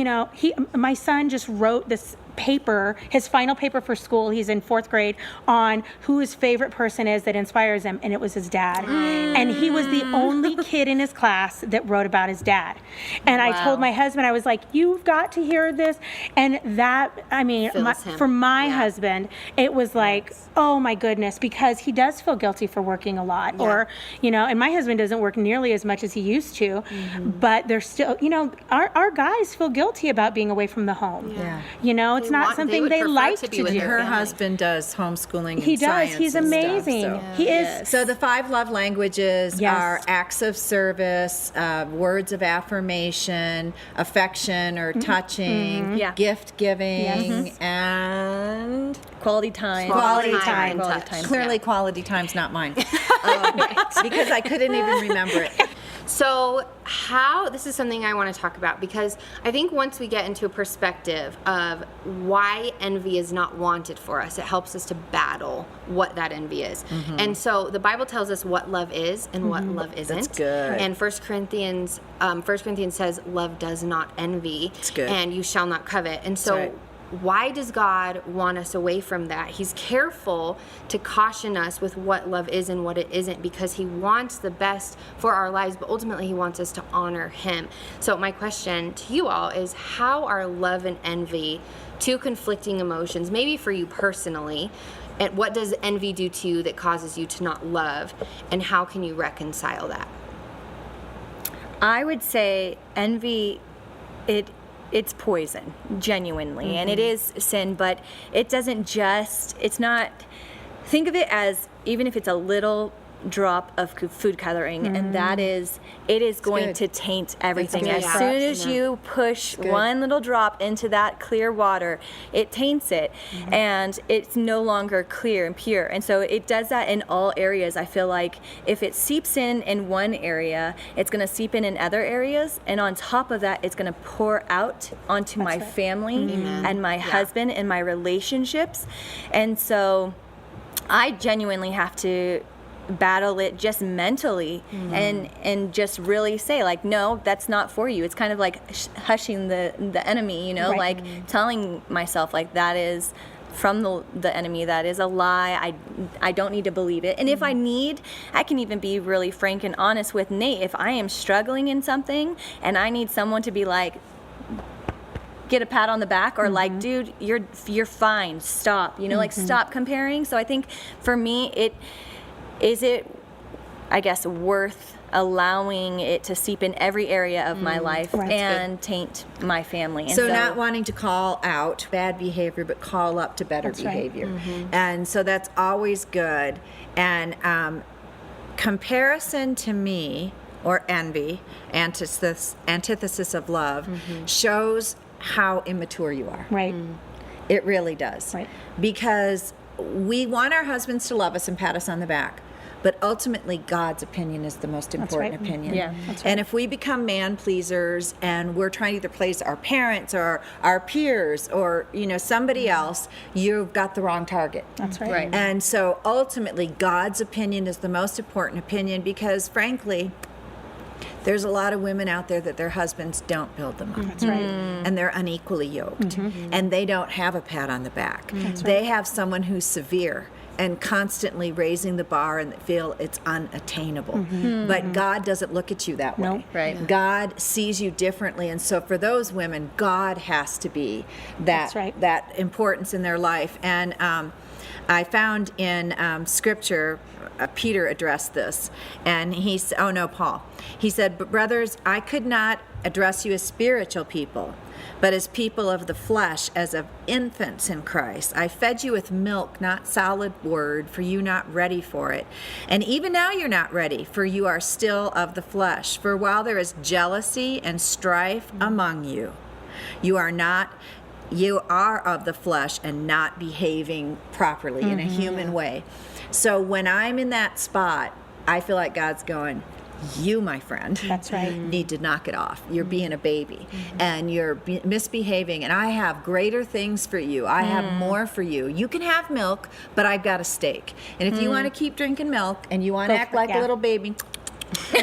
my son just wrote this paper, his final paper for school, he's in 4th grade, on who his favorite person is that inspires him, and it was his dad. And he was the only kid in his class that wrote about his dad. And I told my husband, I was like, you've got to hear this. And that, Fills him. for my Yeah. husband, it was like, oh my goodness, because he does feel guilty for working a lot, or, and my husband doesn't work nearly as much as he used to, but there's still, our guys feel guilty about being away from the home. Yeah. It's not something they like to do. Her husband does homeschooling. He and does. science He's and stuff, amazing. so. He is. So the 5 love languages Yes. are acts of service, words of affirmation, affection or touching, Yeah. gift giving, Yes. and Quality time. Quality time time. and Quality touch. time. clearly quality time's not mine because I couldn't even remember it. So this is something I want to talk about, because I think once we get into a perspective of why envy is not wanted for us, it helps us to battle what that envy is. And so the Bible tells us what love is and what love isn't. That's good. And 1 Corinthians says love does not envy. That's good. And you shall not covet. And so right. why does God want us away from that? He's careful to caution us with what love is and what it isn't, because he wants the best for our lives, but ultimately he wants us to honor him. So my question to you all is, how are love and envy two conflicting emotions, maybe for you personally, and what does envy do to you that causes you to not love, and how can you reconcile that? I would say envy, it's poison, genuinely, and it is sin, but it doesn't it's not, think of it as, even if it's a little drop of food coloring, and it is going to taint everything. good. As soon as you push one little drop into that clear water, it taints it, and it's no longer clear and pure. And so it does that in all areas. I feel like if it seeps in one area, it's going to seep in other areas, and on top of that, it's going to pour out onto my family and my husband and my relationships. And so I genuinely have to battle it just mentally and just really say, like, no, that's not for you. It's kind of like hushing the enemy, you know, like telling myself, like, that is from the enemy, that is a lie. I don't need to believe it. And if I can even be really frank and honest with Nate. If I am struggling in something and I need someone to be like, get a pat on the back, or like, dude, you're fine, stop, you know, like, stop comparing. So I think for me, is it, I guess, worth allowing it to seep in every area of my life and taint my family? And so not wanting to call out bad behavior, but call up to better behavior. And so that's always good. And comparison, to me, or envy, antithesis of love, shows how immature you are. Right. It really does. Right. Because we want our husbands to love us and pat us on the back. But ultimately, God's opinion is the most important opinion. Yeah, that's right. And if we become man pleasers and we're trying to either please our parents or our peers or, you know, somebody else, you've got the wrong target. That's right. And so ultimately, God's opinion is the most important opinion, because frankly, there's a lot of women out there that their husbands don't build them up. That's right. And they're unequally yoked. And they don't have a pat on the back. They have someone who's severe and constantly raising the bar and feel it's unattainable. But God doesn't look at you that way. Nope. Right. God sees you differently. And so for those women, God has to be that importance in their life. And I found in Scripture, Peter addressed this, and Paul. He said, "But brothers, I could not address you as spiritual people, but as people of the flesh, as of infants in Christ. I fed you with milk, not solid word, for you not ready for it. And even now you're not ready, for you are still of the flesh. For while there is jealousy and strife among you, you are of the flesh and not behaving properly in a human way." So when I'm in that spot, I feel like God's going, you, my friend, That's right. need to knock it off. You're being a baby and you're misbehaving, and I have greater things for you. I have more for you. You can have milk, but I've got a steak. And if you want to keep drinking milk and you want to act like a little baby, you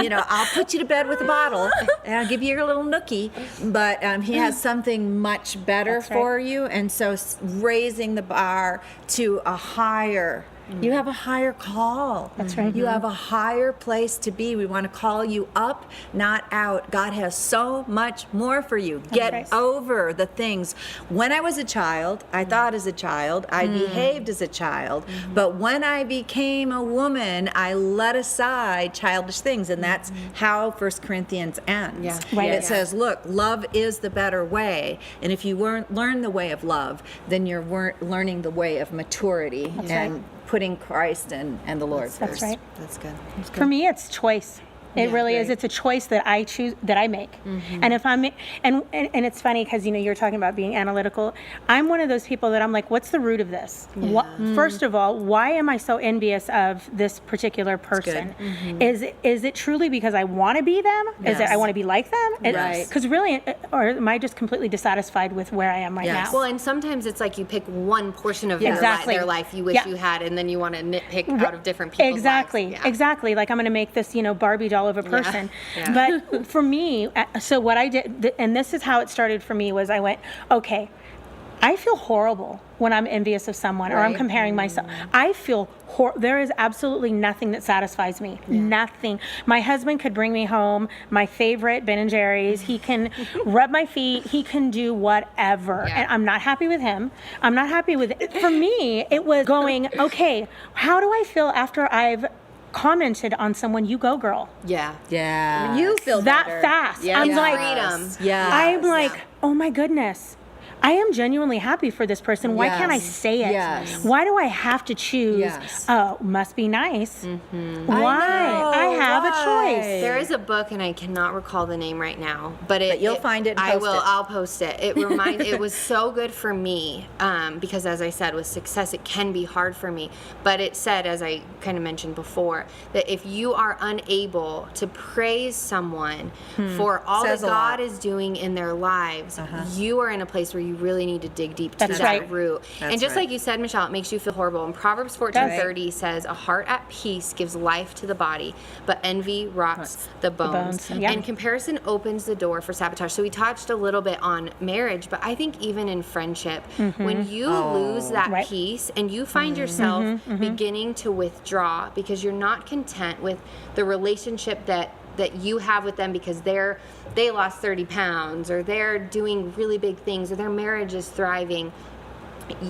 know, I'll put you to bed with a bottle and I'll give you your little nookie. But he has something much better for you. And so raising the bar to a higher, you have a higher call. That's right. You have a higher place to be. We want to call you up, not out. God has so much more for you. Get over the things. When I was a child, I thought as a child, I behaved as a child. But when I became a woman, I let aside childish things. And that's how 1 Corinthians ends. Yeah. Right. It says, look, love is the better way. And if you learn the way of love, then you're learning the way of maturity and putting Christ and the Lord first. That's right. That's good. For me, it's choice. It really is. It's a choice that I choose, that I make. And if I'm, and it's funny because, you're talking about being analytical. I'm one of those people that I'm like, what's the root of this? First of all, why am I so envious of this particular person? Is it truly because I want to be them? Is it I want to be like them? Because really, or am I just completely dissatisfied with where I am right now? Well, and sometimes it's like you pick one portion of their life you wish you had, and then you want to nitpick out of different people's lives. Exactly. Like I'm going to make this, Barbie doll of a person. But for me, so what I did, and this is how it started for me, was I went, okay, I feel horrible when I'm envious of someone or I'm comparing myself. I feel there is absolutely nothing that satisfies me. Nothing. My husband could bring me home my favorite Ben & Jerry's. He can rub my feet. He can do whatever. And I'm not happy with him. I'm not happy with it. For me, it was going, okay, how do I feel after I've commented on someone? You go, girl. Yeah. You feel that better. fast. Yeah. I'm like, freedom. I'm like, oh my goodness. I am genuinely happy for this person. Why can't I say it? Why do I have to choose? Oh, must be nice. Why? I have a choice. There is a book, and I cannot recall the name right now, but you'll find it and I post will. it. I'll post it. It was so good for me because, as I said, with success, it can be hard for me. But it said, as I kind of mentioned before, that if you are unable to praise someone for all that God is doing in their lives, you are in a place where you really need to dig deep to that root. And just like you said, Michelle, it makes you feel horrible. And Proverbs 14:30 says, "A heart at peace gives life to the body, but envy rots the bones." And comparison opens the door for sabotage. So we touched a little bit on marriage, but I think even in friendship, when you lose that peace and you find yourself beginning to withdraw because you're not content with the relationship that you have with them because they lost 30 pounds or they're doing really big things or their marriage is thriving,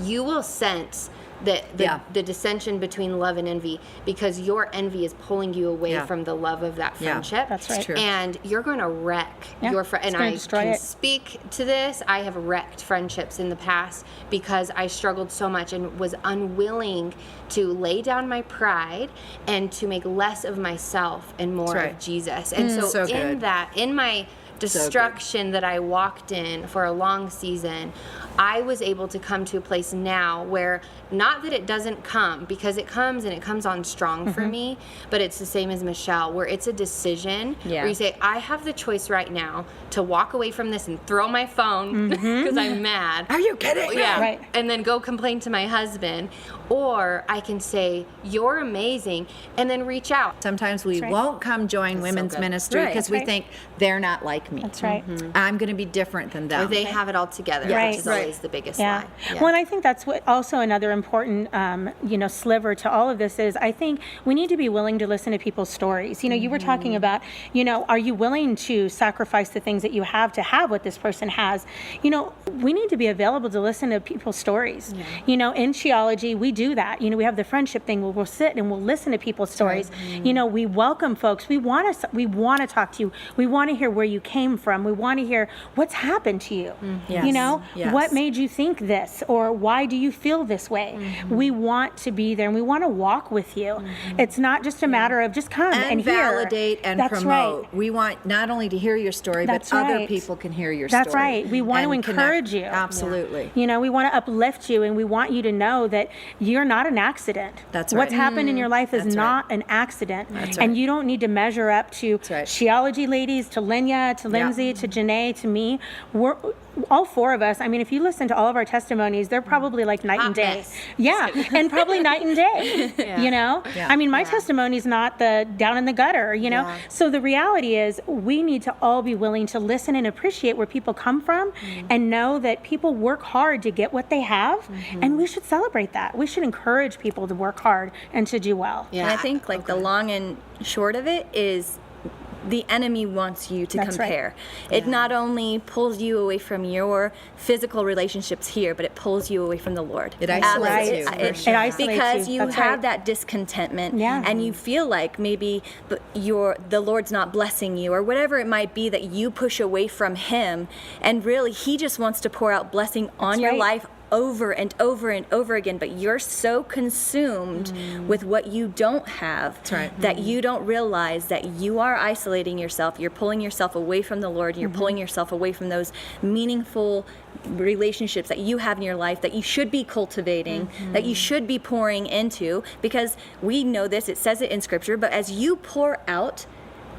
you will sense the dissension between love and envy because your envy is pulling you away from the love of that friendship. That's right. True. And you're going to wreck your friend. And I can speak to this. I have wrecked friendships in the past because I struggled so much and was unwilling to lay down my pride and to make less of myself and more of Jesus. And so in my destruction that I walked in for a long season, I was able to come to a place now where, not that it doesn't come, because it comes and it comes on strong for me, but it's the same as Michelle, where it's a decision where you say, I have the choice right now to walk away from this and throw my phone because I'm mad. Are you kidding? Yeah. Right. And then go complain to my husband. Or I can say, you're amazing, and then reach out. Sometimes we won't come join women's ministry because we think they're not like me. That's right. I'm going to be different than them. Or they have it all together, which is always the biggest lie. Well, and I think that's what also another important, sliver to all of this is, I think we need to be willing to listen to people's stories. You were talking about, are you willing to sacrifice the things that you have to have what this person has? We need to be available to listen to people's stories. In Cheerleaders, we do that. We have the friendship thing where we'll sit and we'll listen to people's stories. We welcome folks. We want to talk to you. We want to hear where you came from. We want to hear what's happened to you. What made you think this, or why do you feel this way? We want to be there and we want to walk with you. It's not just a matter of just come and hear. Validate and promote. We want not only to hear your story, but other people can hear your story. That's right. We want to encourage you. Absolutely. We want to uplift you, and we want you to know that you're not an accident. That's right. What's happened in your life is not an accident. That's right. And you don't need to measure up to Cheerleaders ladies, to Lenya, to Lindsey, to Janae, to me. We're all four of us. I mean, if you listen to all of our testimonies, they're probably like night and day. And probably night and day. I mean, my testimony's not the down in the gutter, So the reality is we need to all be willing to listen and appreciate where people come from and know that people work hard to get what they have, and we should celebrate that. We should encourage people to work hard and to do well. And I think the long and short of it is the enemy wants you to compare. It not only pulls you away from your physical relationships here, but it pulls you away from the Lord. It isolates you. It isolates because you That's have that discontentment, Yeah. and you feel like maybe the Lord's not blessing you, or whatever it might be that you push away from Him, and really He just wants to pour out blessing on your life over and over and over again, but you're so consumed with what you don't have that you don't realize that you are isolating yourself. You're pulling yourself away from the Lord. You're pulling yourself away from those meaningful relationships that you have in your life that you should be cultivating, that you should be pouring into, because we know this, it says it in Scripture, but as you pour out,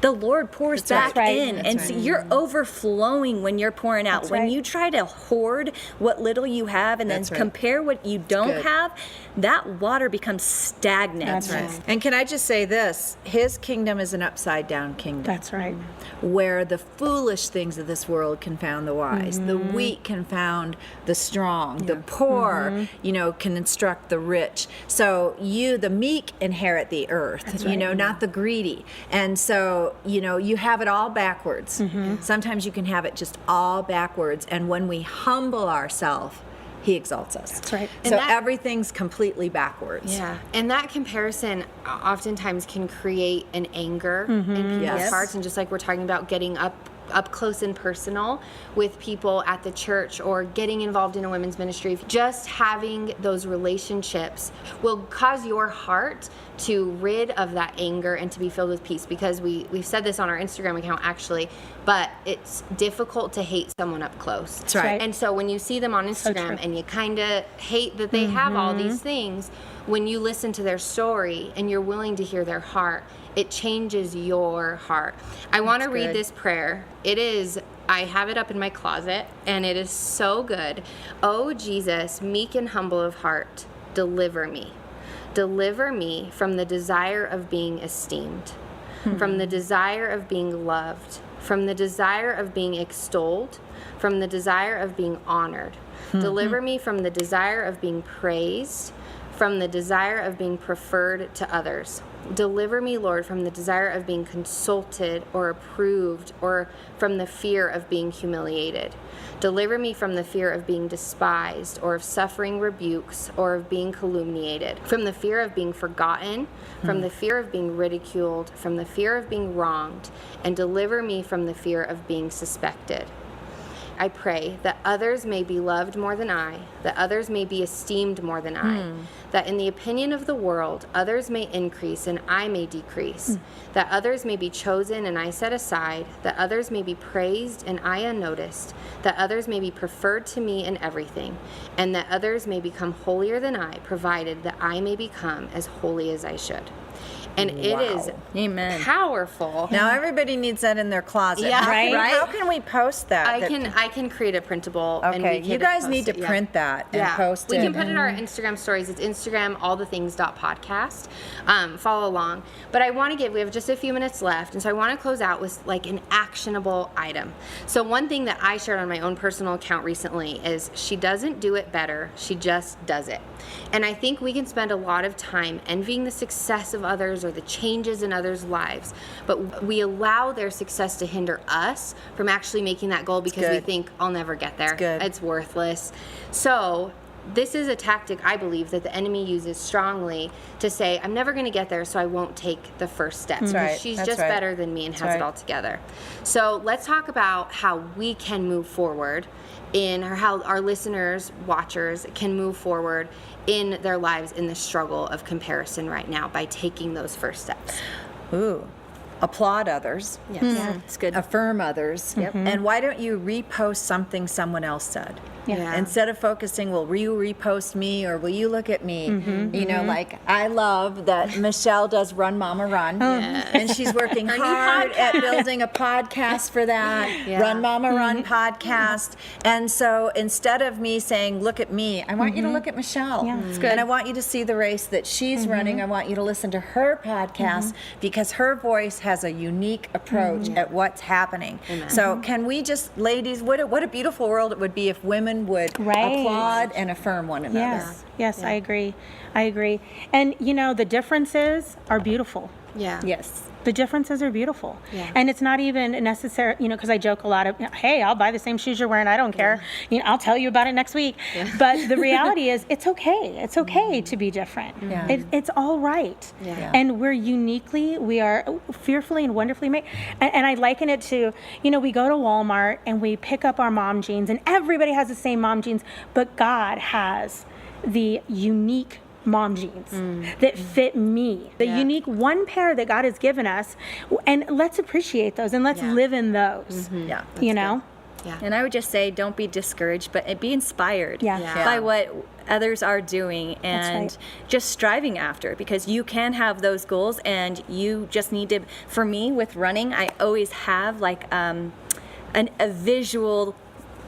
the Lord pours back in. And so you're overflowing when you're pouring out. When you try to hoard what little you have and then compare what you don't have, that water becomes stagnant. And can I just say this? His kingdom is an upside down kingdom. That's right. Where the foolish things of this world confound the wise. The weak confound the strong. The poor, can instruct the rich. So the meek inherit the earth, not the greedy. And so, you have it all backwards. Sometimes you can have it just all backwards. And when we humble ourselves, He exalts us. That's right. So everything's completely backwards. Yeah. And that comparison oftentimes can create an anger in people's hearts. And just like we're talking about getting up close and personal with people at the church or getting involved in a women's ministry, just having those relationships will cause your heart to rid of that anger and to be filled with peace, because we've said this on our Instagram account actually, but it's difficult to hate someone up close. That's right. And so when you see them on Instagram and you kind of hate that they have all these things, when you listen to their story and you're willing to hear their heart, it changes your heart. I want to read this prayer. I have it up in my closet, and it is so good. Oh, Jesus, meek and humble of heart, deliver me. Deliver me from the desire of being esteemed, from the desire of being loved, from the desire of being extolled, from the desire of being honored. Deliver me from the desire of being praised, from the desire of being preferred to others. Deliver me, Lord, from the desire of being consulted or approved, or from the fear of being humiliated. Deliver me from the fear of being despised, or of suffering rebukes, or of being calumniated, from the fear of being forgotten, from the fear of being ridiculed, from the fear of being wronged, and deliver me from the fear of being suspected. I pray that others may be loved more than I, that others may be esteemed more than I, that in the opinion of the world, others may increase and I may decrease, that others may be chosen and I set aside, that others may be praised and I unnoticed, that others may be preferred to me in everything, and that others may become holier than I, provided that I may become as holy as I should. And it is powerful. Now everybody needs that in their closet. Yeah, right? How can we post that? I can create a printable. Okay, and we can you guys need to post it, print that and post it. We can put it in our Instagram stories. It's Instagram, allthethings.podcast. Follow along. But we have just a few minutes left, and so I want to close out with like an actionable item. So one thing that I shared on my own personal account recently is she doesn't do it better, she just does it. And I think we can spend a lot of time envying the success of others or the changes in others' lives, but we allow their success to hinder us from actually making that goal because we think, I'll never get there. It's worthless. So this is a tactic, I believe, that the enemy uses strongly to say, I'm never going to get there, so I won't take the first steps. She's just better than me and has it all together. So let's talk about how we can move forward or how our listeners, watchers can move forward in their lives in the struggle of comparison right now by taking those first steps. Ooh. Applaud others. Yes. Yeah, it's good. Affirm others. And why don't you repost something someone else said? Instead of focusing, will you repost me or will you look at me? Like I love that Michelle does Run Mama Run. And she's working hard at building a podcast for that. Run Mama Run podcast. And so instead of me saying, look at me, I want you to look at Michelle. It's good. And I want you to see the race that she's running. I want you to listen to her podcast because her voice has a unique approach at what's happening. So can we just, ladies, what a beautiful world it would be if women would applaud and affirm one another. Yes, I agree. And the differences are beautiful. Yeah. Yes. The differences are beautiful. Yeah. And it's not even necessary, because I joke a lot of, hey, I'll buy the same shoes you're wearing. I don't care. I'll tell you about it next week. Yeah. But the reality is it's okay. It's okay to be different. Yeah. It's all right. Yeah. And we are fearfully and wonderfully made. And I liken it to, we go to Walmart and we pick up our mom jeans, and everybody has the same mom jeans, but God has the unique mom jeans that fit me, the unique one pair that God has given us, and let's appreciate those and let's live in those. Yeah. Yeah. And I would just say, don't be discouraged, but be inspired Yeah. by what others are doing, and right. just striving after, because you can have those goals, and you just need to. For me, with running, I always have like a visual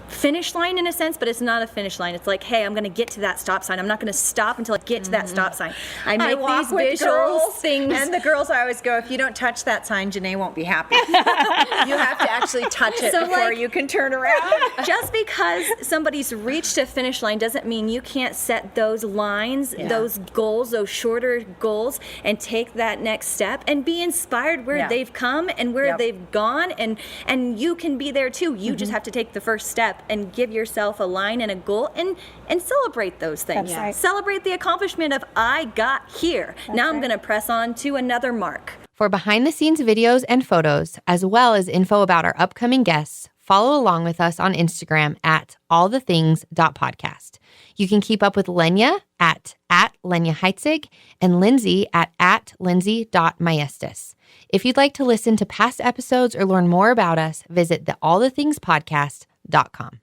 finish line in a sense, but it's not a finish line. It's like, hey, I'm going to get to that stop sign. I'm not going to stop until I get to that stop sign. I make walk these with visual girls, things. and the girls I always go, if you don't touch that sign, Janae won't be happy. You have to actually touch it before you can turn around. Just because somebody's reached a finish line doesn't mean you can't set those lines, those goals, those shorter goals, and take that next step and be inspired where they've come and where they've gone, and you can be there too. You just have to take the first step and give yourself a line and a goal, and celebrate those things. That's right. Celebrate the accomplishment of, I got here. Now I'm going to press on to another mark. For behind-the-scenes videos and photos, as well as info about our upcoming guests, follow along with us on Instagram at allthethings.podcast. You can keep up with Lenya at Lenya Heitzig and Lindsey at lindsey.maestas. If you'd like to listen to past episodes or learn more about us, visit the allthethingspodcast.com.